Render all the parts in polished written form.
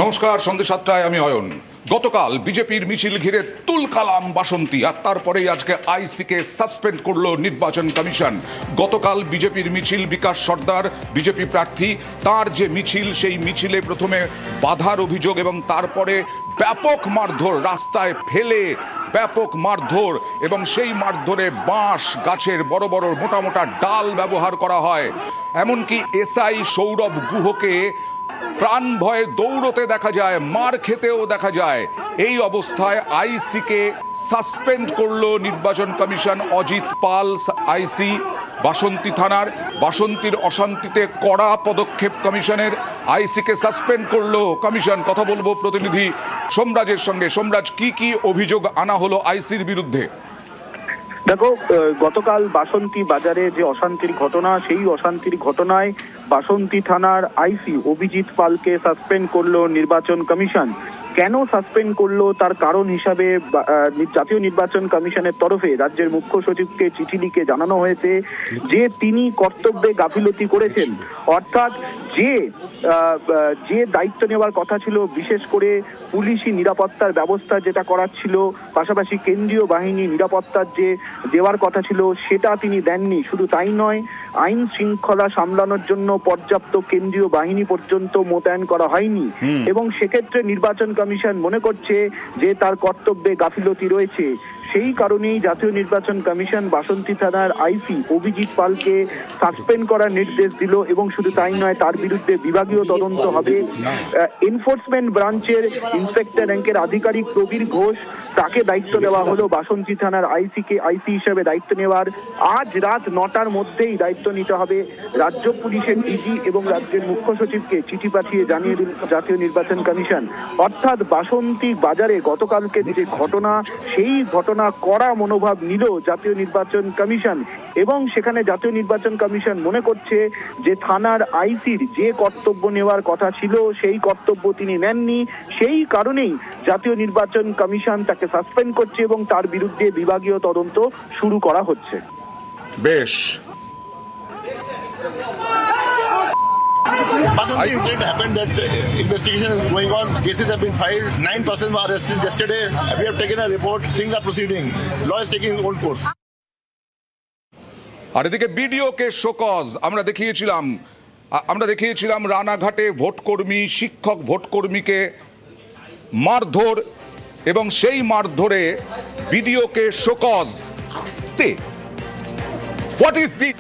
নমস্কার, সন্ধ্যে 7টায় আমি অয়ন। গতকাল বিজেপির মিছিল ঘিরে তুলকালাম বাসন্তী, আর তারপরেই আজকে আইসিকে সাসপেন্ড করলো নির্বাচন কমিশন। গতকাল বিজেপির মিছিল, বিকাশ সর্দার বিজেপি প্রার্থী, তার যে মিছিল, সেই মিছিলে প্রথমে বাধার অভিযোগ এবং তারপরে ব্যাপক মারধর, রাস্তায় ফেলে ব্যাপক মারধর, এবং সেই মারধরে বাঁশ গাছের বড় বড় মোটা মোটা ডাল ব্যবহার করা হয়। এমনকি এসআই সৌরভ গুহকে প্রাণ ভয়ে দৌড়তে দেখা যায়, মার খেতেও দেখা যায়। এই অবস্থায় আইসিকে সাসপেন্ড করলো নির্বাচন কমিশন। অজিত পাল আইসি বাসন্তী থানার, বাসন্তীর অশান্তিতে কড়া পদক্ষেপ কমিশনের, আইসিকে সাসপেন্ড করলো কমিশন। কথা বলবো প্রতিনিধি সোমরাজের সঙ্গে। সোমরাজ, কি কি অভিযোগ আনা হলো আইসির বিরুদ্ধে? দেখো, গতকাল বাসন্তী বাজারে যে অশান্তির ঘটনা, সেই অশান্তির ঘটনায় বাসন্তী থানার আইসি অভিজিৎ পালকে সাসপেন্ড করলো নির্বাচন কমিশন। কেন সাসপেন্ড করলো তার কারণ হিসাবে জাতীয় নির্বাচন কমিশনের তরফে রাজ্যের মুখ্য সচিবকে চিঠি লিখে জানানো হয়েছে যে তিনি কর্তব্যে গাফিলতি করেছেন। অর্থাৎ যে দায়িত্ব নেওয়ার কথা ছিল, বিশেষ করে পুলিশি নিরাপত্তার ব্যবস্থা যেটা করার ছিল, পাশাপাশি কেন্দ্রীয় বাহিনী নিরাপত্তার যে দেওয়ার কথা ছিল, সেটা তিনি দেননি। শুধু তাই নয়, আইন শৃঙ্খলা সামলানোর জন্য পর্যাপ্ত কেন্দ্রীয় বাহিনী পর্যন্ত মোতায়েন করা হয়নি, এবং সেক্ষেত্রে নির্বাচন কমিশন মনে করছে যে তার কর্তব্যে গাফিলতি রয়েছে। সেই কারণেই জাতীয় নির্বাচন কমিশন বাসন্তী থানার আইসি অভিজিৎ পালকে সাসপেন্ড করার নির্দেশ দিল, এবং শুধু তাই নয়, তার বিরুদ্ধে বিভাগীয় তদন্ত হবে। এনফোর্সমেন্ট ব্রাঞ্চের ইন্সপেক্টর র্যাঙ্কের আধিকারিক প্রবীর ঘোষ, তাকে দায়িত্ব দেওয়া হলো বাসন্তী থানার আইসি হিসেবে দায়িত্ব নেওয়ার। আজ রাত 9টার মধ্যেই দায়িত্ব নিতে হবে। রাজ্য পুলিশের ডিজি এবং রাজ্যের মুখ্য সচিবকে চিঠি পাঠিয়ে জানিয়ে দিল জাতীয় নির্বাচন কমিশন। অর্থাৎ বাসন্তী বাজারে গতকালকে যে ঘটনা, সেই ঘটনা কড়া মনোভাব নিল জাতীয় নির্বাচন কমিশন, এবং সেখানে জাতীয় নির্বাচন কমিশন মনে করছে যে থানার আইসির যে কর্তব্য নেওয়ার কথা ছিল, সেই কর্তব্য তিনি নেননি। সেই কারণেই জাতীয় নির্বাচন কমিশন তাকে সাসপেন্ড করছে এবং তার বিরুদ্ধে বিভাগীয় তদন্ত শুরু করা হচ্ছে। বেশ, Basanti incident happened, that investigation is going on, cases have been filed, 9 persons were arrested yesterday, we have taken a report, things are proceeding, law is taking its own course. আর এদিকে বিডিওকে শোকজ আমরা দেখিয়েছিলাম রানাঘাটে ভোটকর্মী, শিক্ষক ভোটকর্মীকে মারধর, এবং সেই মারধরে বিডিওকে show cause. আস্তে, what is the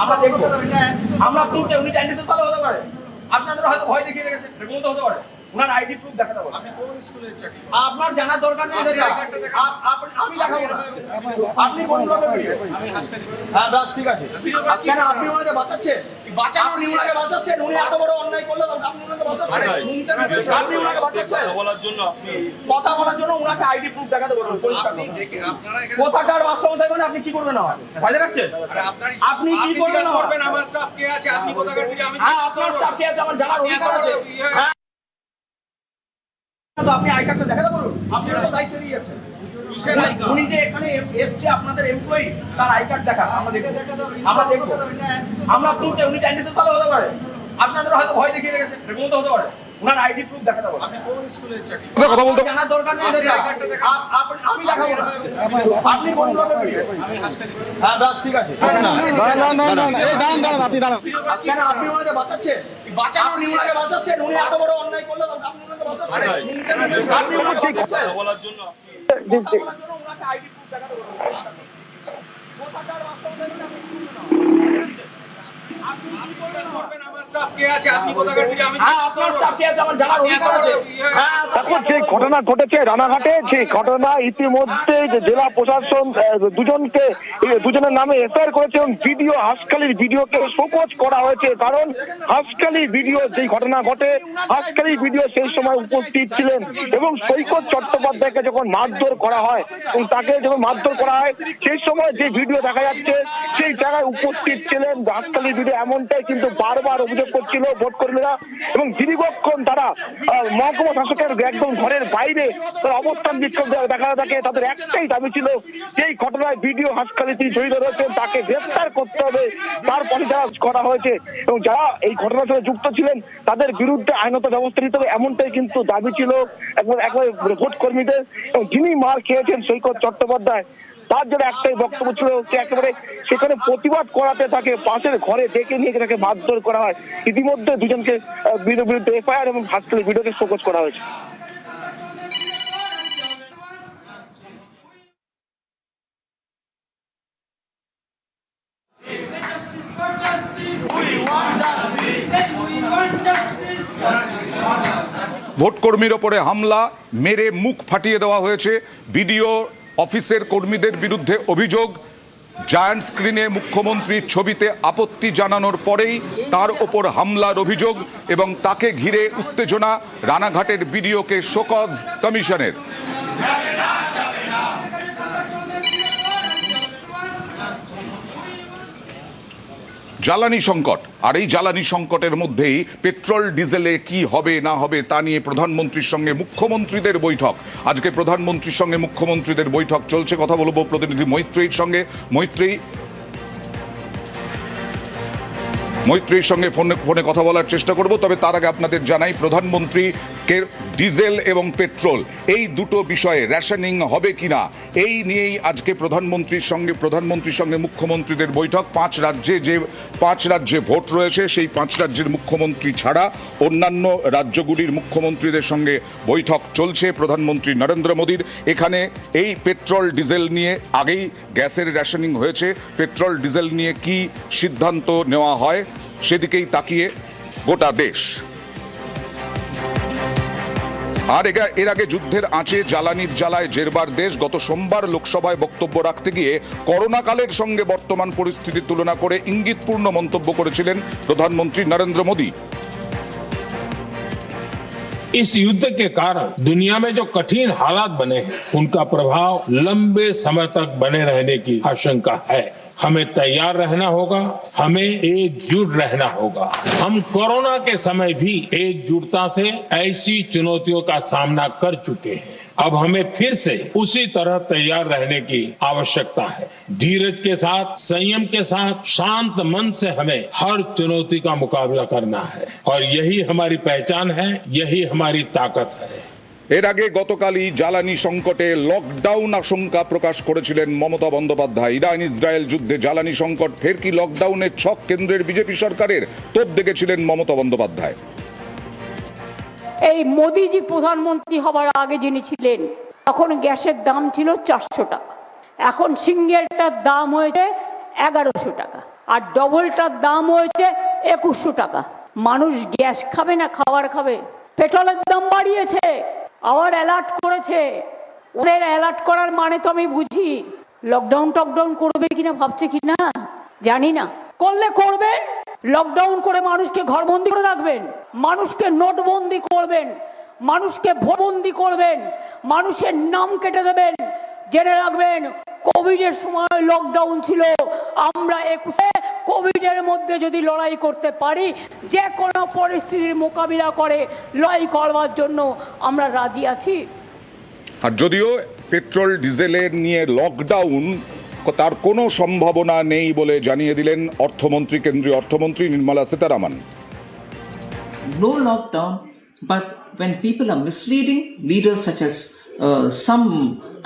আমরা দেখবো, আমরা প্রুফ উনি ক্যান্ডিডেট ভালো হতে পারে, আপনাদের হয়তো ভয় দেখিয়ে রেখেছেন, এরকম তো হতে পারে। ওনার আইডি প্রুফ দেখাতে হবে। আপনি কোন স্কুলের চাকরি? আপনার জানার দরকার নেই সেটা। আমি দেখাবো না। আপনি কোন ব্লকের ভিডিও? আমি হাসখালি। হ্যাঁ, বাস ঠিক আছে। কেন আপনি ওনাকে বাঁচাচ্ছেন? বাঁচানো নিয়ে ওনাকে বাঁচাচ্ছেন। উনি এত বড় অন্যায় করলে আপনি ওনাকে বাঁচাচ্ছেন। আরে শুনতে না, আপনি ওনাকে বাঁচাচ্ছেন বলার জন্য, আপনি কথা বলার জন্য ওনাকে আইডি প্রুফ দেখাতে বলুন। আপনি দেখে আপনারা এখানে কোথাকার বাস্তবতায় মানে আপনি কি করবেন? না ভয় দেখাচ্ছেন? আপনি কি করবেন? আমার স্টাফ কে আছে? আপনি কোথাকার ভিডিও? আমি হ্যাঁ, আপনার স্টাফ কে আছে আমার জানার অধিকার আছে। আপনি আই কার্ডটা দেখাতে বলুন। আপনি তো দায়িত্ব দিয়ে যাচ্ছেন। উনি যে এখানে এসছে আপনাদের এমপ্লয়ি, তার আই কার্ড দেখা আমরা দেখবো। আমরা প্রুফ উনি ক্যান্ডিডেট ভালো হতে পারে, আপনাদের হয়তো ভয় দেখিয়ে রেখেছেন, এরকম তো হতে পারে। ওনার আইডি প্রুফ দেখাতে হবে। আপনি কোন স্কুলের চাকরি? কথা বলতে জানার দরকার নেই সেটা। আমি দেখাবো না। আপনি কোন ব্লকের ভিডিও? আমি হাসখালি। হ্যাঁ, বাস ঠিক আছে। না এই দাঁড়ান, আপনি দাঁড়ান। কেন আপনি ওনাকে বাঁচাচ্ছেন? বাঁচানো নিয়ে ওনাকে বাঁচাচ্ছেন। উনি এত বড় অন্যায় করলে আপনি ওনাকে বাঁচাচ্ছেন। আরে শুনতে না, আপনি ওনাকে কথা বলার জন্য, কথা বলার জন্য ওনাকে আইডি প্রুফ দেখাতে বলুন। কোথাকার বাস্তবতায় মানে আপনি কি করবেন? আপনি কি করবেন? আমার স্টাফ কে আছে আপনি কোথাকার ভিডিও আমি হ্যাঁ আপনার স্টাফ কে আছে আমার জানার অধিকার আছে। হ্যাঁ এখন যে ঘটনা ঘটেছে রানাঘাটে, সেই ঘটনা ইতিমধ্যে যে জেলা প্রশাসন দুজনের নামে এফআইআর করেছে এবং ভিডিও হাঁসখালির ভিডিওকে শোকজ করা হয়েছে। কারণ হাঁসখালি ভিডিও যেই ঘটনা ঘটে, হাঁসখালি ভিডিও সেই সময় উপস্থিত ছিলেন এবং সৈকত চট্টোপাধ্যায়কে যখন মারধর করা হয় এবং তাকে যখন মারধর করা হয় সেই সময় যে ভিডিও দেখা যাচ্ছে সেই জায়গায় উপস্থিত ছিলেন হাঁসখালি ভিডিও, এমনটাই কিন্তু বারবার অভিযোগ করছিল ভোট কর্মীরা এবং দীর্ঘক্ষণ তারা মহকুমা শাসকের একদম ঘরের বাইরে তারা অবস্থান বিক্ষোভ দেখা থাকে। তাদের একটাই দাবি ছিল এই ঘটনায় ভিডিও হাঁসখালিতে জড়িত রয়েছেন তাকে গ্রেফতার করতে হবে, তারপরে যারা করা হয়েছে এবং যারা এই ঘটনার সাথে যুক্ত ছিলেন তাদের বিরুদ্ধে আইনত ব্যবস্থা নিতে হবে, এমনটাই কিন্তু দাবি ছিল একবার ভোট কর্মীদের। এবং যিনি মার খেয়েছেন সৈকত চট্টোপাধ্যায়, তার জন্য একটাই বক্তব্য ছিল যে একেবারে সেখানে প্রতিবাদ করাতে তাকে পাশের ঘরে ডেকে নিয়ে তাকে মারধর করা হয়। ইতিমধ্যে দুজনকে বিরুদ্ধে এফআইআর এবং হাসপাতালের ভিডিওকে শোকজ করা হয়েছে। ভোটকর্মীর ওপরে হামলা, মেরে মুখ ফাটিয়ে দেওয়া হয়েছে। বিডিও অফিসের কর্মীদের বিরুদ্ধে অভিযোগ, জায়ান্ট স্ক্রিনে মুখ্যমন্ত্রীর ছবিতে আপত্তি জানানোর পরেই তার ওপর হামলার অভিযোগ এবং তাকে ঘিরে উত্তেজনা। রানাঘাটের বিডিওকে শোকজ কমিশনের। জ্বালানি সংকট, আর এই জ্বালানি সংকটের মধ্যেই পেট্রোল ডিজেলে কি হবে না হবে তা নিয়ে প্রধানমন্ত্রীর সঙ্গে মুখ্যমন্ত্রীদের বৈঠক। আজকে প্রধানমন্ত্রীর সঙ্গে মুখ্যমন্ত্রীদের বৈঠক চলছে। কথা বলবো প্রতিনিধি মৈত্রীর সঙ্গে। মৈত্রীর সঙ্গে ফোনে কথা বলার চেষ্টা করব, তবে তার আগে আপনাদের জানাই প্রধানমন্ত্রীকে ডিজেল এবং পেট্রোল এই দুটো বিষয়ে রেশনিং হবে কিনা এই নিয়েই আজকে প্রধানমন্ত্রীর সঙ্গে মুখ্যমন্ত্রীদের বৈঠক। 5 রাজ্যে ভোট রয়েছে, সেই 5 রাজ্যের মুখ্যমন্ত্রী ছাড়া অন্যান্য রাজ্যগুলির মুখ্যমন্ত্রীদের সঙ্গে বৈঠক চলছে প্রধানমন্ত্রী নরেন্দ্র মোদীর। এখানে এই পেট্রোল ডিজেল নিয়ে আগেই গ্যাসের রেশনিং হয়েছে, পেট্রোল ডিজেল নিয়ে কি সিদ্ধান্ত নেওয়া হয় সেদিকেই তাকিয়ে গোটা দেশ। আর এর আগে যুদ্ধের আঁচে জ্বালানির জ্বালায় জেরবার দেশ। গত সোমবার লোকসভায় বক্তব্য রাখতে গিয়ে করোনা কালের সঙ্গে বর্তমান পরিস্থিতির তুলনা করে ইঙ্গিতপূর্ণ মন্তব্য করেছিলেন প্রধানমন্ত্রী নরেন্দ্র মোদী। इस युद्ध के कारण दुनिया में जो कठिन हालात बने हैं उनका प्रभाव लंबे समय तक बने रहने की आशंका है। हमें तैयार रहना होगा, हमें एकजुट रहना होगा। हम कोरोना के समय भी एकजुटता से ऐसी चुनौतियों का सामना कर चुके हैं। अब हमें फिर से उसी तरह तैयार रहने की आवश्यकता है। धीरज के साथ, संयम के साथ, शांत मन से हमें हर चुनौती का मुकाबला करना है और यही हमारी पहचान है, यही हमारी ताकत है। এর আগে গতকালই জ্বালানি সংকটে লকডাউন আশঙ্কা প্রকাশ করেছিলেন মমতা বন্দ্যোপাধ্যায়। ইরান ইসরায়েল যুদ্ধে জ্বালানি সংকট, ফের কি লকডাউনের ছক কেন্দ্রের বিজেপি সরকারের? তোপ দেখেছিলেন মমতা বন্দ্যোপাধ্যায়। এই মোদিজি প্রধানমন্ত্রী হবার আগে যিনি ছিলেন তখন গ্যাসের দাম ছিল 400 টাকা, এখন সিঙ্গেলটার দাম হয়েছে 1100 টাকা আর ডবলটার দাম হয়েছে 2100 টাকা। মানুষ গ্যাস খাবে না খাবার খাবে? পেট্রোলের দাম বাড়িয়েছে, আবার অ্যালার্ট করেছে। ওদের অ্যালার্ট করার মানে তো আমি বুঝি, লকডাউন করবে কিনা ভাবছে কিনা জানি না। করলে করবে, লকডাউন করে মানুষকে ঘরবন্দি করে রাখবেন, মানুষকে নোটবন্দি করবেন, মানুষকে ভোটবন্দি করবেন, মানুষের নাম কেটে দেবেন। জেনে রাখবেন কোভিডের সময় লকডাউন ছিল, আমরা 21 কোভিডের মধ্যে যদি লড়াই করতে পারি, যে কোনো পরিস্থিতির মোকাবিলা করে লড়াই করবার জন্য আমরা রাজি আছি। আর যদিও পেট্রোল ডিজেলের নিয়ে লকডাউন তার কোনো সম্ভাবনা নেই বলে জানিয়ে দিলেন অর্থমন্ত্রী, কেন্দ্রীয় অর্থমন্ত্রী Nirmala Sitharaman. No lockdown, but when people are misleading, leaders such as some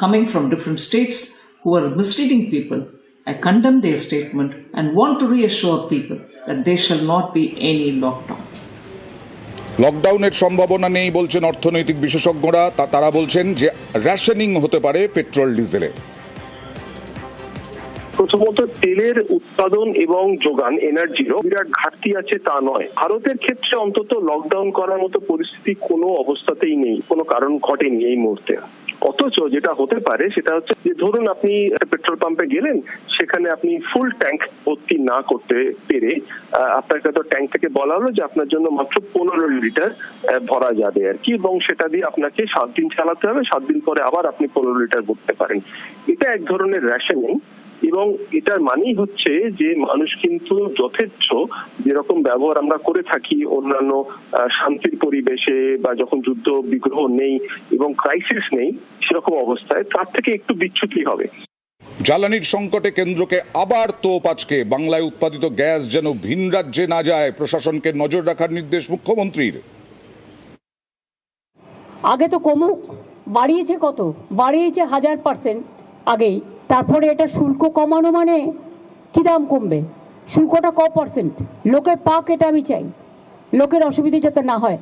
coming from different states who are misleading people, I condemn their statement and want to reassure people that there shall not be any lockdown. লকডাউনের সম্ভাবনা নেই বলছেন অর্থনৈতিক বিশেষজ্ঞরা। তারা বলছেন যে rationing হতে পারে পেট্রোল ডিজেলে। প্রথমত তেলের উৎপাদন এবং যোগান এনার্জিরও বিরাট ঘাটতি আছে তা নয়। ভারতের ক্ষেত্রে অন্তত লকডাউন করার মতো পরিস্থিতি কোনো অবস্থাতেই নেই, কোনো কারণ ঘটেনি এই মুহূর্তে। অথচ যেটা হতে পারে সেটা হচ্ছে যে ধরুন আপনি পেট্রোল পাম্পে গেলেন, সেখানে আপনি ফুল ট্যাঙ্ক ভর্তি না করতে পেরে আপনাকে তো ট্যাঙ্ক থেকে বলা হলো যে আপনার জন্য মাত্র 15 লিটার ভরা যাবে আর কি, এবং সেটা দিয়ে আপনাকে 7 দিন চালাতে হবে, 7 দিন পরে আবার আপনি 15 লিটার ভরতে পারেন। এটা এক ধরনের রেশনিং, এবং এটার মানেই হচ্ছে যে মানুষ কিন্তু যথেচ্ছ যেরকম ব্যবহার আমরা করে থাকি অন্যান্য শান্তির পরিবেশে বা যখন যুদ্ধ বিগ্রহ নেই এবং ক্রাইসিস নেই সেরকম অবস্থায়, তার থেকে একটু বিচ্যুতি হবে। জ্বালানির সংকটে কেন্দ্রকে আবার তোপ আজকে, বাংলায় উৎপাদিত গ্যাস যেন ভিন রাজ্যে না যায়, প্রশাসনকে নজর রাখার নির্দেশ মুখ্যমন্ত্রীর। আগে তো কমুক, বাড়িয়েছে কত, বাড়িয়েছে 1000% আগেই, তারপরে এটা শুল্ক কমানো মানে কি দাম কমবে, শুল্কটা %, লোকে পাক, এটা আমি চাই, লোকের অসুবিধে যাতে না হয়।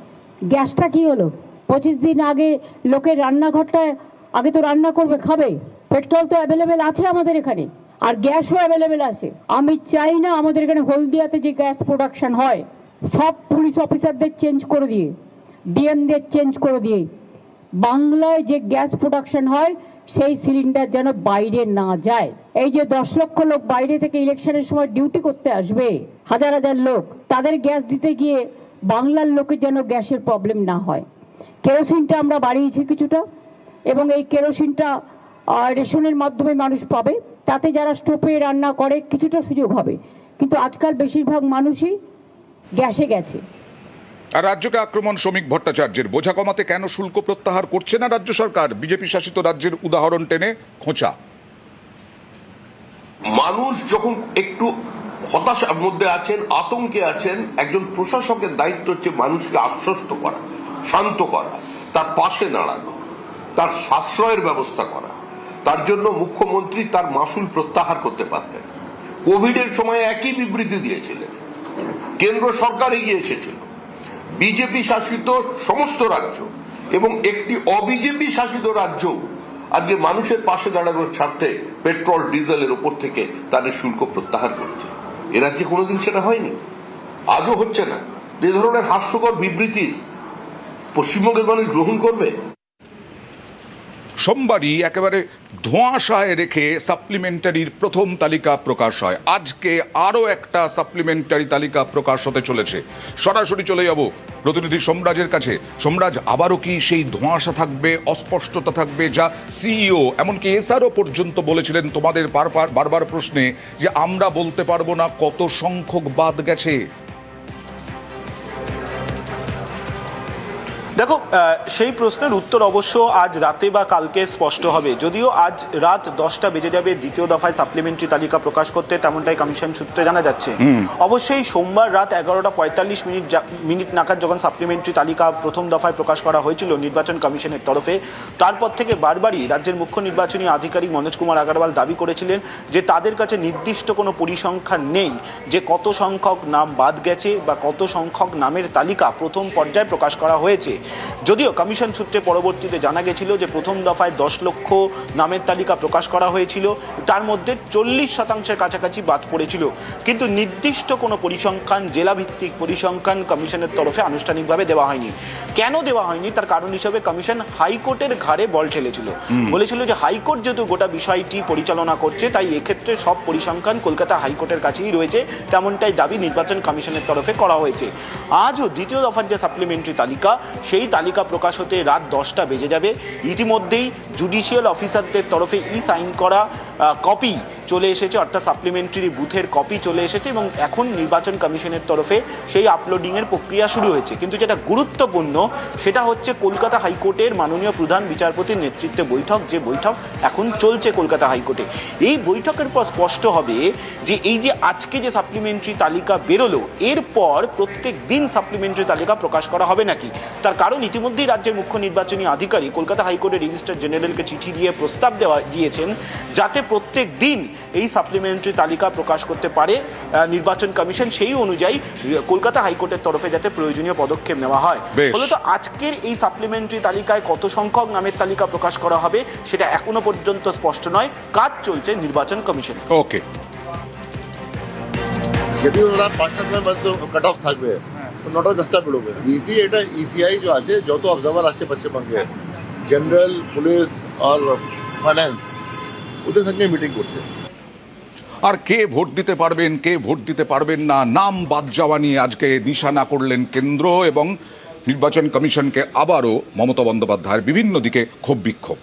গ্যাসটা কি হলো, 25 দিন আগে লোকের রান্নাঘরটায় আগে তো রান্না করবে, খাবে, পেট্রোল তো অ্যাভেলেবেল আছে আমাদের এখানে, আর গ্যাসও অ্যাভেলেবেল আছে। আমি চাই না আমাদের এখানে হলদিয়াতে যে গ্যাস প্রোডাকশন হয় সব পুলিশ অফিসারদের চেঞ্জ করে দিয়ে, ডিএমদের চেঞ্জ করে দিয়ে, বাংলায় যে গ্যাস প্রোডাকশন হয় সেই সিলিন্ডার যেন বাইরে না যায়। এই যে 10 লক্ষ লোক বাইরে থেকে ইলেকশনের সময় ডিউটি করতে আসবে, হাজার হাজার লোক, তাদের গ্যাস দিতে গিয়ে বাংলার লোকের যেন গ্যাসের প্রবলেম না হয়। কেরোসিনটা আমরা বাড়িয়েছি কিছুটা, এবং এই কেরোসিনটা রেশনের মাধ্যমে মানুষ পাবে, তাতে যারা স্টোভে রান্না করে কিছুটা সুযোগ হবে, কিন্তু আজকাল বেশিরভাগ মানুষই গ্যাসে গেছে। আর রাজ্যকে আক্রমণ শ্রমিক ভট্টাচার্যের, বোঝা কমাতে কেন শুল্ক প্রত্যাহার করছে না রাজ্য সরকার, বিজেপি শাসিত রাজ্যের উদাহরণ টেনে খোঁচা। মানুষ যখন একটু হতাশার মধ্যে আছেন, আতঙ্কে আছেন, একজন প্রশাসকের দায়িত্ব হচ্ছে মানুষকে আশ্বস্ত করা, শান্ত করা, তার পাশে দাঁড়ানো, তার সাশ্রয়ের ব্যবস্থা করা। তার জন্য মুখ্যমন্ত্রী তার মাসুল প্রত্যাহার করতে পারতেন। কোভিডের সময় একই বিবৃতি দিয়েছিলেন, কেন্দ্র সরকার এগিয়ে এসেছিল। বিজেপি শাসিত সমস্ত রাজ্য এবং একটি অবিজেপি শাসিত রাজ্য আজকে মানুষের পাশে দাঁড়ানোর স্বার্থে পেট্রোল ডিজেলের উপর থেকে তাদের শুল্ক প্রত্যাহার করেছে। এ রাজ্যে কোনোদিন সেটা হয়নি, আজও হচ্ছে না। যে ধরনের হাস্যকর বিবৃতি পশ্চিমবঙ্গের মানুষ গ্রহণ করবে? সোমবারই একেবারে ধোঁয়াশায় রেখে সাপ্লিমেন্টারির প্রথম তালিকা প্রকাশ হয়। আজকে আরও একটা সাপ্লিমেন্টারি তালিকা প্রকাশ হতে চলেছে। সরাসরি চলে যাব প্রতিনিধি সোমরাজের কাছে। সোমরাজ, আবারও কি সেই ধোঁয়াশা থাকবে, অস্পষ্টতা থাকবে, যা সিইও এমনকি এসআরও পর্যন্ত বলেছিলেন তোমাদের বারবার প্রশ্নে যে আমরা বলতে পারবো না কত সংখ্যক বাদ গেছে? দেখো, সেই প্রশ্নের উত্তর অবশ্য আজ রাতে বা কালকে স্পষ্ট হবে। যদিও আজ রাত 10টা বেজে যাবে দ্বিতীয় দফায় সাপ্লিমেন্টারি তালিকা প্রকাশ করতে, তেমনটাই কমিশন সূত্রে জানা যাচ্ছে। অবশ্যই সোমবার রাত 11:45 নাগাদ যখন সাপ্লিমেন্টারি তালিকা প্রথম দফায় প্রকাশ করা হয়েছিল নির্বাচন কমিশনের তরফে, তারপর থেকে বারবারই রাজ্যের মুখ্য নির্বাচনী আধিকারিক মনোজ কুমার আগরওয়াল দাবি করেছিলেন যে তাদের কাছে নির্দিষ্ট কোনো পরিসংখ্যান নেই যে কত সংখ্যক নাম বাদ গেছে বা কত সংখ্যক নামের তালিকা প্রথম পর্যায়ে প্রকাশ করা হয়েছে। যদিও কমিশন সূত্রে পরবর্তীতে জানা গেছিল যে প্রথম দফায় 10 লক্ষ নামের তালিকা প্রকাশ করা হয়েছিল, তার মধ্যে 40% কাছাকাছি বাদ পড়েছিল, কিন্তু নির্দিষ্ট কোনো পরিসংখ্যান, জেলাভিত্তিক পরিসংখ্যান কমিশনের তরফে আনুষ্ঠানিকভাবে দেওয়া হয়নি। কেন দেওয়া হয়নি তার কারণ হিসেবে কমিশন হাইকোর্টের ঘাড়ে বল ঠেলেছিল। বলেছিল যে হাইকোর্ট যেহেতু গোটা বিষয়টি পরিচালনা করছে, তাই এক্ষেত্রে সব পরিসংখ্যান কলকাতা হাইকোর্টের কাছেই রয়েছে, তেমনটাই দাবি নির্বাচন কমিশনের তরফে করা হয়েছে। আজও দ্বিতীয় দফার যে সাপ্লিমেন্টারি তালিকা, সেই তালিকা প্রকাশ হতে রাত 10টা বেজে যাবে। ইতিমধ্যেই জুডিশিয়াল অফিসারদের তরফে সাইন করা কপি চলে এসেছে, অর্থাৎ সাপ্লিমেন্টারি বুথের কপি চলে এসেছে, এবং এখন নির্বাচন কমিশনের তরফে সেই আপলোডিংয়ের প্রক্রিয়া শুরু হয়েছে। কিন্তু যেটা গুরুত্বপূর্ণ সেটা হচ্ছে কলকাতা হাইকোর্টের মাননীয় প্রধান বিচারপতির নেতৃত্বে বৈঠক, যে বৈঠক এখন চলছে কলকাতা হাইকোর্টে। এই বৈঠকের পর স্পষ্ট হবে যে এই যে আজকে যে সাপ্লিমেন্টারি তালিকা বেরোলো, এরপর প্রত্যেক দিন সাপ্লিমেন্টারি তালিকা প্রকাশ করা হবে নাকি। তার কারণ কারণ ইতিমধ্যেই রাজ্যের মুখ্য নির্বাচনী আধিকারিক কলকাতা হাইকোর্টের রেজিস্ট্রার জেনারেলকে চিঠি দিয়ে প্রস্তাব দিয়েছেন যাতে প্রত্যেক দিন এই সাপ্লিমেন্টারি তালিকা প্রকাশ করতে পারে নির্বাচন কমিশন, সেই অনুযায়ী কলকাতা হাইকোর্টের তরফে যাতে প্রয়োজনীয় পদক্ষেপ নেওয়া হয়। ফলত আজকের এই সাপ্লিমেন্টারি তালিকায় কত সংখ্যক নামের তালিকা প্রকাশ করা হবে সেটা এখনো পর্যন্ত স্পষ্ট নয়, কাজ চলছে নির্বাচন কমিশন। ওকে, যদি ওরা 5টার সময় পর্যন্ত কাট অফ থাকবে তো 9টা 10টা বেরোবে। ইসি এটা ইসিআই যে আছে, যত অবজার্ভার আসছে পশ্চিমবঙ্গে, জেনারেল, পুলিশ আর ফাইন্যান্স, ওদের সঙ্গে মিটিং করছে। আর কে ভোট দিতে পারবেন, কে ভোট দিতে পারবেন না, নাম বাদ যাওয়া নিয়ে আজকে নিশানা করলেন কেন্দ্র এবং নির্বাচন কমিশনকে আবারও মমতা বন্দ্যোপাধ্যায়ের বিভিন্ন দিকে ক্ষোভ বিক্ষোভ।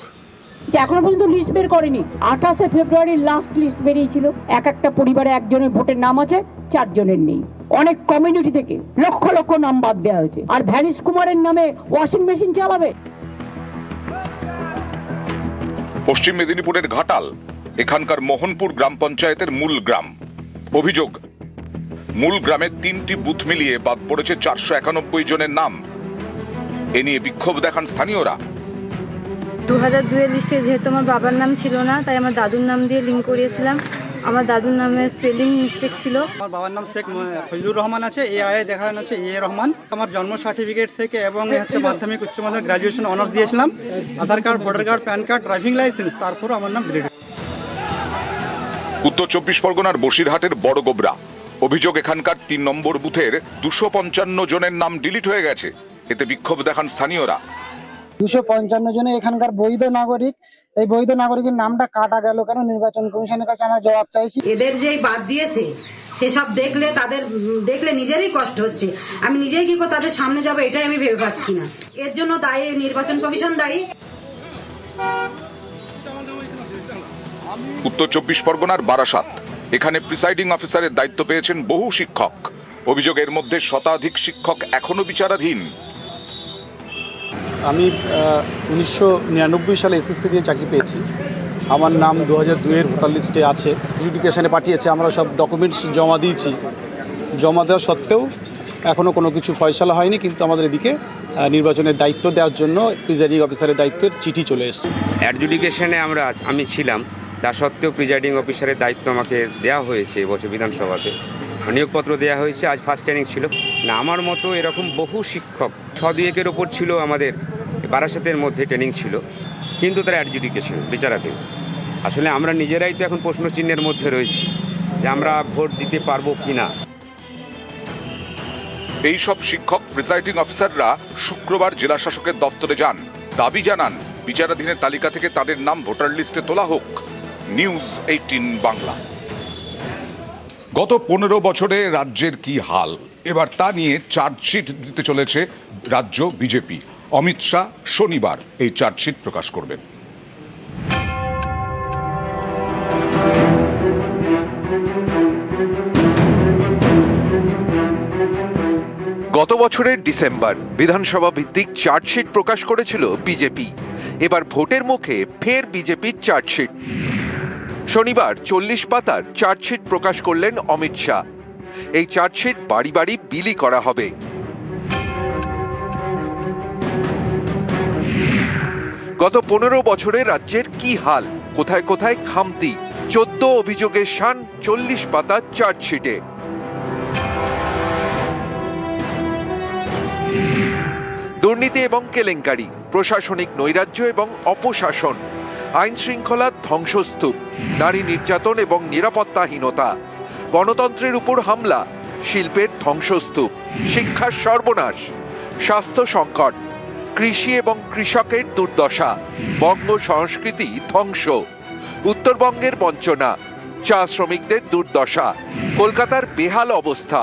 যে এখনো পর্যন্ত লিস্ট বের করেনি। 28শে ফেব্রুয়ারি লাস্ট লিস্ট বেরিয়েছিল, এক একটা পরিবারে একজনের ভোটের নাম আছে, 4 জনের নেই। অনেক কমিউনিটি থেকে লক্ষ লক্ষ নাম বাদ দেওয়া হয়েছে। আর ভ্যানিশ কুমারের নামে ওয়াশিং মেশিন চালাবে। পশ্চিম মেদিনীপুরের ঘাটাল এখানকার মোহনপুর গ্রাম পঞ্চায়েতের মূল গ্রাম। অভিযোগ, মূল গ্রামের 3টি বুথ মিলিয়ে বাদ পড়েছে 491 জনের নাম। এ নিয়ে বিক্ষোভ দেখান স্থানীয়রা। 2002-এর লিস্টে যেহেতু আমার বাবার নাম ছিল না, তাই আমার দাদুর নাম দিয়ে লিঙ্ক করিয়েছিলাম। আমার দাদুর নামের স্পেলিং মিস্টেক ছিল। আমার বাবার নাম শেখ ফজলুর রহমান আছে, এআই দেখানো হচ্ছে এ রহমান। আমার জন্ম সার্টিফিকেট থেকে এবং হচ্ছে মাধ্যমিক উচ্চ মাধ্যমিক গ্রাজুয়েশন অনার্স দিয়েছিলাম। Aadhaar card, voter card, PAN card, driving licence, তারপর আমার নাম ডিলিট। উত্তর 24 পরগনার বসিরহাটের বড় গোবরা। অভিযোগ, এখানকার 3 নম্বর বুথের 255 জনের নাম ডিলিট হয়ে গেছে। এতে বিক্ষোভ দেখান স্থানীয়রা। 255 জনে এখানকার বৈধ নাগরিক, এই বৈধ নাগরিকের নামটা কাটা গেল কেন? নির্বাচন কমিশনের কাছে আমরা জবাব চাইছি। এদের যেই বাদ দিয়েছে সেসব দেখলে নিজেরই কষ্ট হচ্ছে। আমি নিজেই কি করে তাদের সামনে যাবো এটাই আমি ভেবে পাচ্ছি না। এর জন্য দায়ী নির্বাচন কমিশন দায়ী। উত্তর 24 পরগনার বারাসাত, এখানে প্রিসাইডিং অফিসারের দায়িত্ব পেয়েছেন বহু শিক্ষক। অভিযোগের মধ্যে শতাধিক শিক্ষক এখনো বিচারাধীন। আমি 1999 সালে এসএসসি দিয়ে চাকরি পেয়েছি। আমার নাম 2002-এর ভোটার লিস্টে আছে, এডুকেশনে পাঠিয়েছে। আমরা সব ডকুমেন্টস জমা দিয়েছি। জমা দেওয়া সত্ত্বেও এখনও কোনো কিছু ফয়সালা হয়নি, কিন্তু আমাদের এদিকে নির্বাচনের দায়িত্ব দেওয়ার জন্য প্রিজাইডিং অফিসারের দায়িত্বের চিঠি চলে এসেছে। অ্যাডজুডিকেশনে আমি ছিলাম, তা সত্ত্বেও প্রিজাইডিং অফিসারের দায়িত্ব আমাকে দেওয়া হয়েছে এবছর বিধানসভাতে। নিয়োগপত্র দেওয়া হয়েছে, আজ ফার্স্ট ট্রেনিং ছিল। না, আমার মতো এরকম বহু শিক্ষক 6-2-1-এর ওপর ছিল আমাদের বারাসাতের মধ্যে ট্রেনিং ছিল, কিন্তু তারা অ্যাডজুডিকেশন বিচারাধীন। আসলে আমরা নিজেরাই তো এখন প্রশ্নচিহ্নের মধ্যে রয়েছি যে আমরা ভোট দিতে পারবো কি না। এই সব শিক্ষক প্রিসাইডিং অফিসাররা শুক্রবার জেলা শাসকের দপ্তরে যান, দাবি জানান বিচারাধীনের তালিকা থেকে তাদের নাম ভোটার লিস্টে তোলা হোক। নিউজ 18 বাংলা। গত 15 বছরে রাজ্যের কি হাল, এবার তা নিয়ে চার্জশিট দিতে চলেছে রাজ্য বিজেপি। অমিত শাহ শনিবার এই চার্জশিট প্রকাশ করবেন। গত বছরের ডিসেম্বর বিধানসভা ভিত্তিক চার্জশিট প্রকাশ করেছিল বিজেপি। এবার ভোটের মুখে ফের বিজেপির চার্জশিট। শনিবার 40 পাতার চার্জশিট প্রকাশ করলেন অমিত শাহ। এই চার্জশিট বাড়ি বাড়ি বিলি করা হবে। গত 15 বছরে রাজ্যের কি হাল, কোথায় কোথায় খামতি, 14 অভিযোগের শান 40 পাতার চার্জশিটে। দুর্নীতি এবং কেলেঙ্কারি, প্রশাসনিক নৈরাজ্য এবং অপশাসন, আইন শৃঙ্খলা ধ্বংসস্তূপ, নারী নির্যাতন এবং নিরাপত্তাহীনতা, গণতন্ত্রের উপর হামলা, শিল্পের ধ্বংসস্তূপ, শিক্ষার সর্বনাশ, স্বাস্থ্য সংকট, কৃষি এবং কৃষকের দুর্দশা, বঙ্গ সংস্কৃতি ধ্বংস, উত্তরবঙ্গের বঞ্চনা, চা শ্রমিকদের দুর্দশা, কলকাতার বেহাল অবস্থা,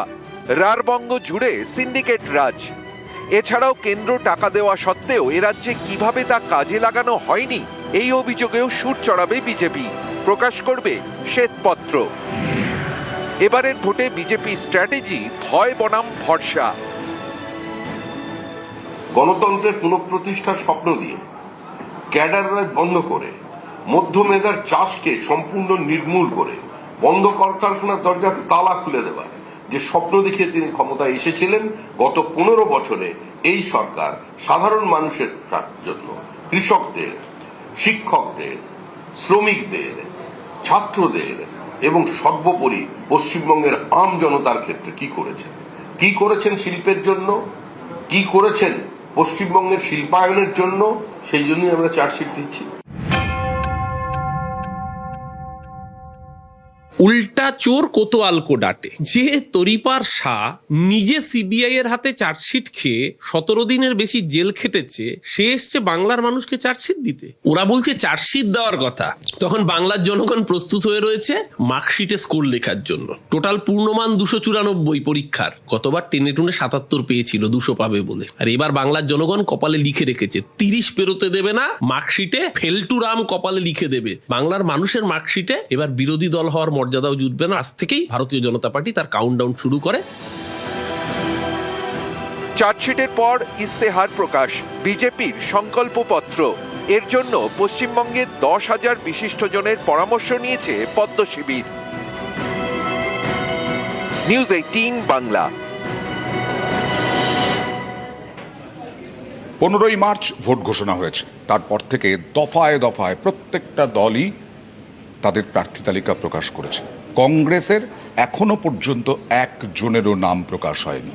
রাঢ়বঙ্গ জুড়ে সিন্ডিকেট রাজ। এছাড়াও কেন্দ্র টাকা দেওয়া সত্ত্বেও এ রাজ্যে কিভাবে তা কাজে লাগানো হয়নি, এই অভিযোগেও সুর চড়াবে বিজেপি, প্রকাশ করবে শ্বেতপত্র। এবারের ভোটে বিজেপি স্ট্র্যাটেজি ভয় বনাম ভরসা। গণতন্ত্রের পুনঃপ্রতিষ্ঠার স্বপ্ন দিয়ে ক্যাডার রাজ বন্ধ করে মধ্যমেধার চাষকে সম্পূর্ণ নির্মূল করে বন্ধ কলকারখানার দরজার তালা খুলে দেওয়া, যে স্বপ্ন দেখিয়ে তিনি ক্ষমতায় এসেছিলেন, গত 15 বছরে এই সরকার সাধারণ মানুষের জন্য, কৃষকদের, শিক্ষকদের, শ্রমিকদের, ছাত্রদের এবং সর্বোপরি পশ্চিমবঙ্গের আম জনতার ক্ষেত্রে কি করেছেন, কি করেছেন শিল্পের জন্য, কি করেছেন পশ্চিমবঙ্গের শিল্পায়নের জন্য, সেই জন্যই আমরা চার্জশিট দিচ্ছি। উল্টা চোর কোতোয়ালকো ডাটে। যে তরিপার শাহ নিজে সিবিআই এর হাতে চার্জশিট খেয়ে 17 দিনের বেশি জেল খেটেছে, সে এসছে বাংলার মানুষকে চার্জশিট দিতে। ওরা বলছে চার্জশিট দেওয়ার কথা, তখন বাংলার জনগণ প্রস্তুত হয়ে রয়েছে মার্কশিটে স্কোর লেখার জন্য। টোটাল পূর্ণমান 294 পরীক্ষার, কতবার টেনে টুনে 77 পেয়েছিল 200 পাবে বলে। আর এবার বাংলার জনগণ কপালে লিখে রেখেছে 30 পেরোতে দেবে না, মার্কশিটে ফেল টু রাম কপালে লিখে দেবে। বাংলার মানুষের মার্কশিটে এবার বিরোধী দল হওয়ার মর্যাদাও জুটবে না। আজ থেকেই ভারতীয় জনতা পার্টি তার কাউন্টডাউন শুরু করে। চার্জশিটের পর ইস্তেহার প্রকাশ, বিজেপির সংকল্পপত্র। এর জন্য পশ্চিমবঙ্গের 10,000 বিশিষ্টজনের পরামর্শ নিয়েছে পদ্ম শিবির। নিউজ 18 বাংলা। 15ই মার্চ ভোট ঘোষণা হয়েছে, তারপর থেকে দফায় দফায় প্রত্যেকটা দলই তাদের প্রার্থী তালিকা প্রকাশ করেছে। কংগ্রেসের এখনো পর্যন্ত একজনেরও নাম প্রকাশ হয়নি।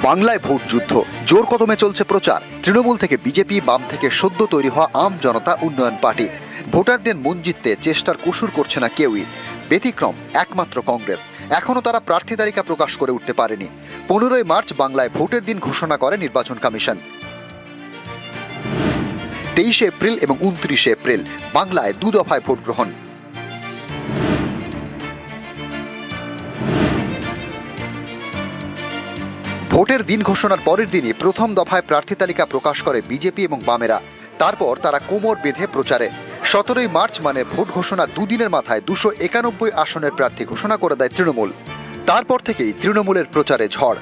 বাংলায় ভোট যুদ্ধ, জোর কদমে চলছে প্রচার। তৃণমূল থেকে বিজেপি, বাম থেকে সদ্য তৈরি হওয়া আম জনতা উন্নয়ন পার্টি। ভোটারদের মন জিততে চেষ্টার কুসুর করছে না কেউই। ব্যতিক্রম একমাত্র কংগ্রেস। এখনো তারা প্রার্থী তালিকা প্রকাশ করে উঠতে পারেনি। 15ই মার্চ বাংলায় ভোটের দিন ঘোষণা করে নির্বাচন কমিশন। 23 এপ্রিল এবং 29 এপ্রিল বাংলায় 2 দফায় ভোট গ্রহণ। ভোটের দিন ঘোষণার পরের দিনই প্রথম দফায় প্রার্থী তালিকা প্রকাশ করে বিজেপি এবং বামেরা। তারপর তারা কোমর বেঁধে প্রচারে। 17ই মার্চ মানে ভোট ঘোষণা 2 দিনের মাথায় 291 আসনের প্রার্থী ঘোষণা করে দেয় তৃণমূল। তারপর থেকেই তৃণমূলের প্রচারে ঝড়।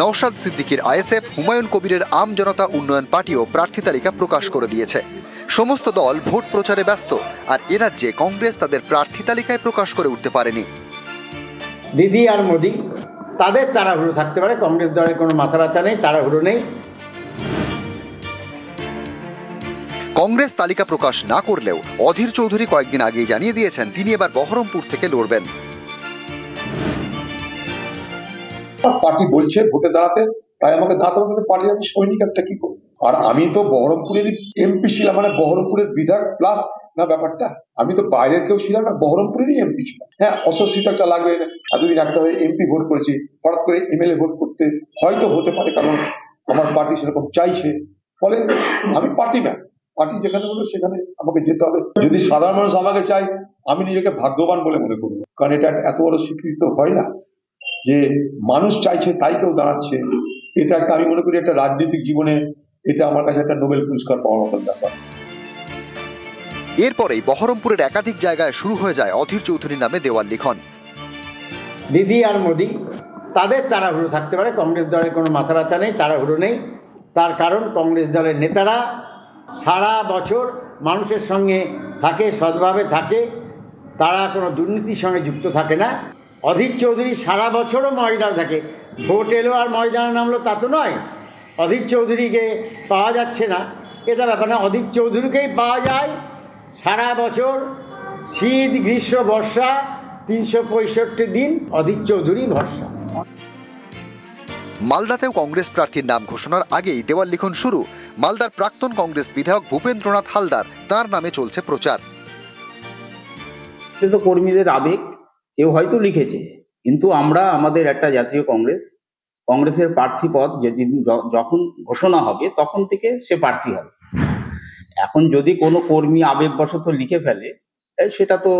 নওশাদ সিদ্দিকীর আইএসএফ, হুমায়ুন কবিরের আম জনতা উন্নয়ন পার্টিও প্রার্থী তালিকা প্রকাশ করে দিয়েছে। সমস্ত দল ভোট প্রচারে ব্যস্ত, আর এ রাজ্যে কংগ্রেস তাদের প্রার্থী তালিকায় প্রকাশ করে উঠতে পারেনি। দিদি আর মোদি তাদের তাড়াহুড়ো থাকতে পারে, কংগ্রেস দলের কোনো মাথা ব্যথা নেই, তাড়াহুড়ো নেই। কংগ্রেস তালিকা প্রকাশ না করলেও অধীর চৌধুরী কয়েকদিন আগেই জানিয়ে দিয়েছেন তিনি এবার বহরমপুর থেকে লড়বেন। পার্টি বলছে ভোটে দাঁড়াতে, তাই আমাকে দাঁড়াতে হবে, কিন্তু পার্টির আমি সৈনিক একটা কি করবো। আর আমি তো বহরমপুরের এমপি ছিলাম, মানে বহরমপুরের বিধায়ক প্লাস না ব্যাপারটা। আমি তো বাইরের কেউ ছিলাম না, বহরমপুরেরই এমপি ছিলাম। হ্যাঁ, অস্বস্তি তো একটা লাগবে। এতদিন একটা হয়ে এমপি ভোট করেছি, হঠাৎ করে এমএলএ ভোট করতে হয়তো হতে পারে, কারণ আমার পার্টি সেরকম চাইছে। ফলে আমি পার্টি ম্যান, পার্টি যেখানে বলবে সেখানে আমাকে যেতে হবে। যদি সাধারণ মানুষ আমাকে চাই, আমি নিজেকে ভাগ্যবান বলে মনে করবো, কারণ এটা এত বড় স্বীকৃতি তো হয় না যে মানুষ চাইছে তাই কেউ দাঁড়াচ্ছে। এটা একটা, আমি মনে করি একটা রাজনৈতিক জীবনে এটা আমার কাছে একটা নোবেল পুরস্কার পাওয়ার মতন ব্যাপার। এরপরেই বহরমপুরের একাধিক জায়গায় শুরু হয়ে যায় অধীর চৌধুরীর নামে দেওয়াল লিখন। দিদি আর মোদি তাদের তাড়াহুড়ো থাকতে পারে, কংগ্রেস দলের কোনো মাথা ব্যথা নেই, তাড়াহুড়ো নেই। তার কারণ কংগ্রেস দলের নেতারা সারা বছর মানুষের সঙ্গে থাকে, সৎভাবে থাকে, তারা কোনো দুর্নীতির সঙ্গে যুক্ত থাকে না। অধীর চৌধুরী সারা বছরও ময়দানে থাকে, ভোট এলো আর ময়দানে নামলো তা তো নয়। অধীর চৌধুরীকে পাওয়া যাচ্ছে না এটা ব্যাপার না, অধীর চৌধুরীকেই পাওয়া যায় সারা বছর, শীত গ্রীষ্ম বর্ষা 365 দিন অধীর চৌধুরী ভরসা। মালদাতেও কংগ্রেস প্রার্থীর নাম ঘোষণার আগেই দেওয়াল লিখন শুরু। মালদার প্রাক্তন কংগ্রেস বিধায়ক ভূপেন্দ্রনাথ হালদার, তার নামে চলছে প্রচার। তো কর্মীদের আবেগ, কেউ হয়তো লিখেছে, কিন্তু আমরা আমাদের একটা জাতীয় কংগ্রেসের প্রার্থী পদ যেদিন যখন ঘোষণা হবে তখন থেকে সে প্রার্থী হবে। এখন যদি কোনো কর্মী আবেগবশত লিখে ফেলে, সেটা তো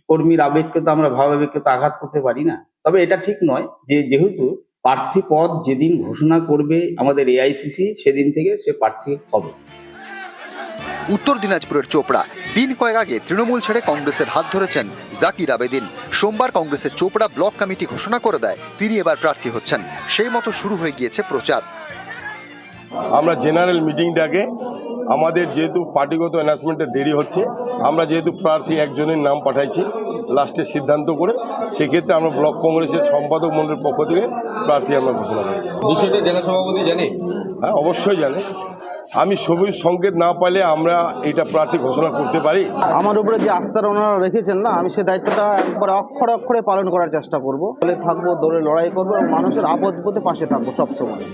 কর্মীর আবেগকে তো আমরা ভাবাবেগকে তো আঘাত করতে পারি না। তবে এটা ঠিক নয় যে যেহেতু প্রার্থী পদ যেদিন ঘোষণা করবে আমাদের এআইসিসি, সেদিন থেকে সে প্রার্থী হবে। উত্তর দিনাজপুরের চোপড়া, দিন কয়েক আগে তৃণমূল ছেড়ে কংগ্রেসের হাত ধরেছেন জাকির আবেদিন। সোমবার কংগ্রেসের চোপড়া ব্লক কমিটি ঘোষণা করে দেয় তিনি এবার প্রার্থী হচ্ছেন। সেই মতো শুরু হয়ে গিয়েছে প্রচার। আমরা জেনারেল মিটিং ডাকে, আমাদের যেহেতু পার্টিগত অ্যানাউন্সমেন্টে দেরি হচ্ছে, আমরা যেহেতু প্রার্থী একজনের নাম পাঠাইছি, লাস্টে সিদ্ধান্ত করে সেক্ষেত্রে আমরা ব্লক কংগ্রেসের সম্পাদক মণ্ডলের পক্ষ থেকে প্রার্থী আমরা ঘোষণা করি। বিষয়টা জেলা সভাপতি জানে? হ্যাঁ, অবশ্যই জানে। আমি সবুজ সংকেত না পাইলে আমরা এটা প্রার্থী ঘোষণা করতে পারি? আমার উপরে যে আস্থার ওনারা রেখেছেন না, আমি সেই দায়িত্বটা একবারে অক্ষরে অক্ষরে পালন করার চেষ্টা করব। দলে থাকবো, দলে লড়াই করবো এবং মানুষের আপদ বিপদে পাশে থাকবো সবসময়।